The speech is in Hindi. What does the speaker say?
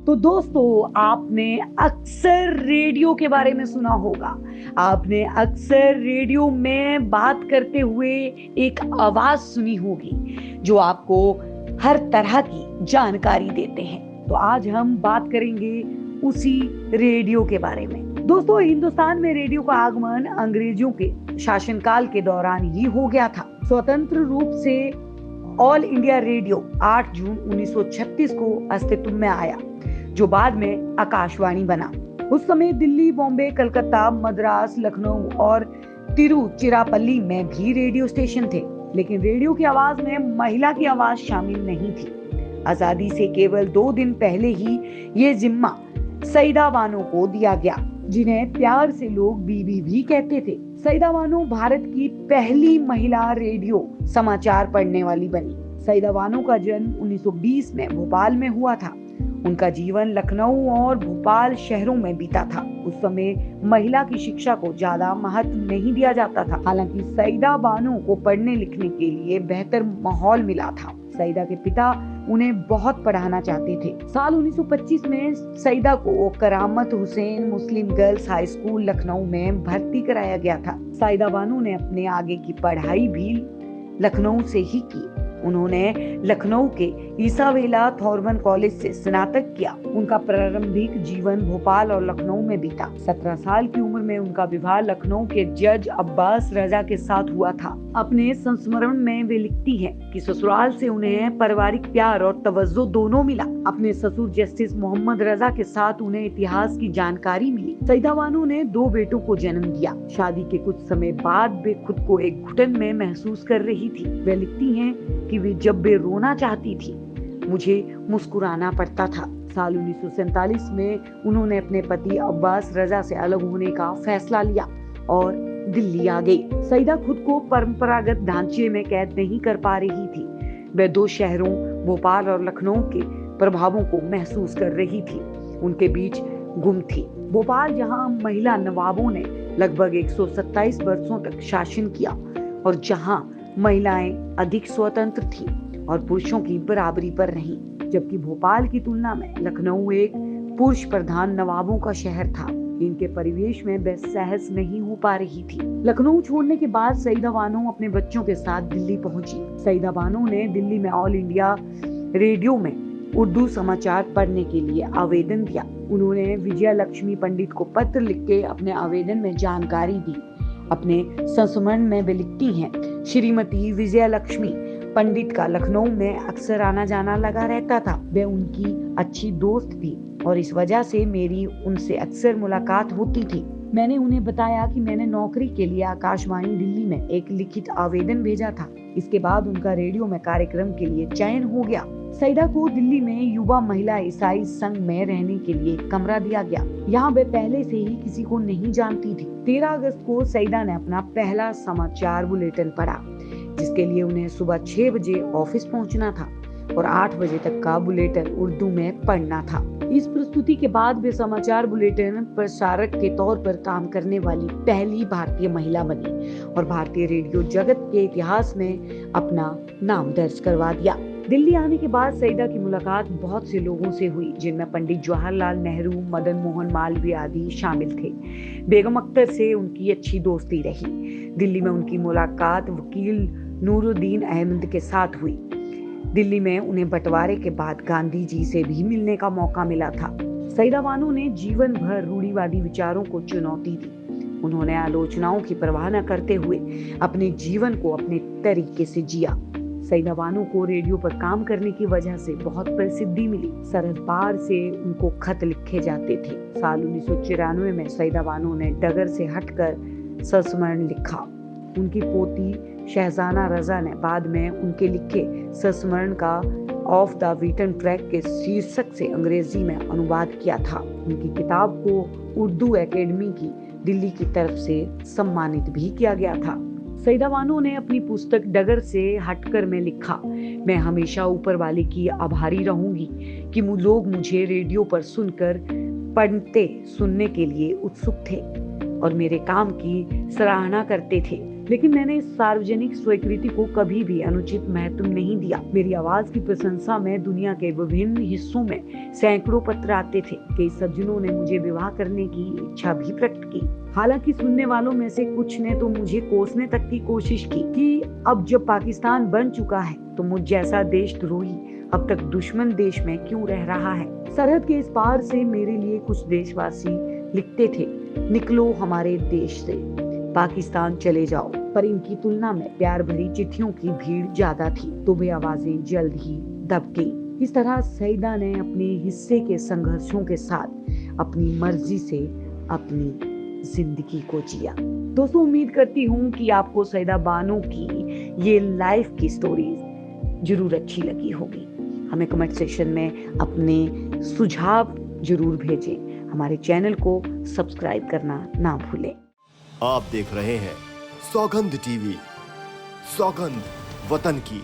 तो दोस्तों, आपने अक्सर रेडियो के बारे में सुना होगा। आपने अक्सर रेडियो में बात करते हुए एक आवाज सुनी होगी जो आपको हर तरह की जानकारी देते हैं। तो आज हम बात करेंगे उसी रेडियो के बारे में। दोस्तों, हिंदुस्तान में रेडियो का आगमन अंग्रेजों के शासनकाल के दौरान ही हो गया था। स्वतंत्र रूप से ऑल इंडिया रेडियो 8 जून 1936 को अस्तित्व में आया, जो बाद में आकाशवाणी बना। उस समय दिल्ली, बॉम्बे, कलकत्ता, मद्रास, लखनऊ और तिरुचिरापल्ली में भी रेडियो स्टेशन थे, लेकिन रेडियो की आवाज में महिला की आवाज शामिल नहीं थी। आजादी से केवल 2 दिन पहले ही ये जिम्मा सईदा बानो को दिया गया, जिन्हें प्यार से लोग बीबी भी कहते थे। सईदा बानो भारत की पहली महिला रेडियो समाचार पढ़ने वाली बनी। सईदा बानो का जन्म 1920 में भोपाल में हुआ था। उनका जीवन लखनऊ और भोपाल शहरों में बीता था। उस समय महिला की शिक्षा को ज्यादा महत्व नहीं दिया जाता था। हालांकि सईदा बानो को पढ़ने लिखने के लिए बेहतर माहौल मिला था। सईदा के पिता उन्हें बहुत पढ़ाना चाहते थे। साल 1925 में सईदा को Karamat Hussain Muslim girls high school Lucknow में भर्ती कराया गया था। सईदा बानो ने अपने आगे की पढ़ाई भी लखनऊ से ही की। उन्होंने लखनऊ के ईसावेला थॉर्बन कॉलेज से स्नातक किया। उनका प्रारंभिक जीवन भोपाल और लखनऊ में बीता। 17 साल की उम्र में उनका विवाह लखनऊ के जज अब्बास रजा के साथ हुआ था। अपने संस्मरण में वे लिखती हैं कि ससुराल से उन्हें पारिवारिक प्यार और तवज्जो दोनों मिला। अपने ससुर जस्टिस मोहम्मद रजा के साथ उन्हें इतिहास की जानकारी मिली। सईदा बानो ने 2 बेटों को जन्म दिया। शादी के कुछ समय बाद वे खुद को एक घुटन में महसूस कर रही थी। वे लिखती हैं कि वे जब वे रोना चाहती थी, मुझे मुस्कुराना पड़ता था। साल 1947 में उन्होंने अपने पति अब्बास रजा से अलग होने का फैसला लिया और दिल्ली आ गई। सईदा खुद को परंपरागत ढांचे में कैद नहीं कर पा रही थी। वे 2 शहरों भोपाल और लखनऊ के प्रभावों को महसूस कर रही थी। उनके बीच गुम थी। भोपाल, जहां महिला नवाबों ने लगभग 127 वर्षों तक शासन किया और जहां महिलाएं अधिक स्वतंत्र थी और पुरुषों की बराबरी पर रहीं, जबकि भोपाल की तुलना में लखनऊ एक पुरुष प्रधान नवाबों का शहर था। इनके परिवेश में वे सहज नहीं हो पा रही थी। लखनऊ छोड़ने के बाद सईदा बानो अपने बच्चों के साथ दिल्ली पहुंची। सईदा बानो ने दिल्ली में ऑल इंडिया रेडियो में उर्दू समाचार पढ़ने के लिए आवेदन दिया। उन्होंने विजया लक्ष्मी पंडित को पत्र लिख के अपने आवेदन में जानकारी दी। अपने संस्मरण में वे लिखती हैं, श्रीमती विजया लक्ष्मी पंडित का लखनऊ में अक्सर आना जाना लगा रहता था। वे उनकी अच्छी दोस्त थी और इस वजह से मेरी उनसे अक्सर मुलाकात होती थी। मैंने उन्हें बताया कि मैंने नौकरी के लिए आकाशवाणी दिल्ली में एक लिखित आवेदन भेजा था। इसके बाद उनका रेडियो में कार्यक्रम के लिए चयन हो गया। सईदा को दिल्ली में युवा महिला ईसाई संघ में रहने के लिए एक कमरा दिया गया। यहाँ वे पहले से ही किसी को नहीं जानती थी। 13 अगस्त को सईदा ने अपना पहला समाचार बुलेटिन पढ़ा, जिसके लिए उन्हें सुबह 6 बजे ऑफिस पहुंचना था और 8 बजे तक का बुलेटिन उर्दू में पढ़ना था। इस प्रस्तुति के बाद वे समाचार बुलेटिन प्रसारक के तौर पर काम करने वाली पहली भारतीय महिला बनी और भारतीय रेडियो जगत के इतिहास में अपना नाम दर्ज करवा दिया। दिल्ली आने के बाद सईदा की मुलाकात बहुत से लोगों से हुई, जिनमें पंडित जवाहरलाल नेहरू, मदन मोहन मालवीय आदि शामिल थे। बेगम अख्तर से उनकी अच्छी दोस्ती रही। दिल्ली में उनकी मुलाकात वकील नूरुद्दीन अहमद के साथ हुई। दिल्ली में उन्हें बंटवारे के बाद गांधी जी से भी मिलने का मौका मिला था। सईदा बानो ने जीवन भर रूढ़िवादी विचारों को चुनौती दी। उन्होंने आलोचनाओं की परवाह न करते हुए अपने जीवन को अपने तरीके से जिया। सईदा बानो को रेडियो पर काम करने की वजह से बहुत प्रसिद्धि मिली। सरहद पार से उनको खत लिखे जाते थे। साल 1994 में सईदा बानो ने डगर से हटकर संस्मरण लिखा। उनकी पोती शहजाना रजा ने बाद में उनके लिखे संस्मरण का ऑफ द बीटन ट्रैक के शीर्षक से अंग्रेजी में अनुवाद किया था। उनकी किताब को उर्दू एकेडमी की दिल्ली की तरफ से सम्मानित भी किया गया था। सईदा बानो ने अपनी पुस्तक डगर से हटकर में लिखा, मैं हमेशा ऊपर वाले की आभारी रहूंगी कि लोग मुझे रेडियो पर सुनकर पढ़ते सुनने के लिए उत्सुक थे और मेरे काम की सराहना करते थे। लेकिन मैंने इस सार्वजनिक स्वीकृति को कभी भी अनुचित महत्व नहीं दिया। मेरी आवाज की प्रशंसा में दुनिया के विभिन्न हिस्सों में सैकड़ों पत्र आते थे। कई सज्जनों ने मुझे विवाह करने की इच्छा भी प्रकट की। हालांकि सुनने वालों में से कुछ ने तो मुझे कोसने तक की कोशिश की कि अब जब पाकिस्तान बन चुका है तो मुझ जैसा देशद्रोही अब तक दुश्मन देश में क्यों रह रहा है। सरहद के इस पार से मेरे लिए कुछ देशवासी लिखते थे, निकलो हमारे देश से, पाकिस्तान चले जाओ। पर इनकी तुलना में प्यार भरी चिट्ठियों की भीड़ ज्यादा थी, तो वे आवाजें जल्द ही दब गई। इस तरह सईदा ने अपने हिस्से के संघर्षों के साथ अपनी मर्जी से अपनी जिंदगी को जिया। दोस्तों, उम्मीद करती हूँ कि आपको सईदा बानो की ये लाइफ की स्टोरीज जरूर अच्छी लगी होगी। हमें कमेंट सेक्शन में अपने सुझाव जरूर भेजें। हमारे चैनल को सब्सक्राइब करना ना भूलें। आप देख रहे हैं सौगंध टीवी, सौगंध वतन की।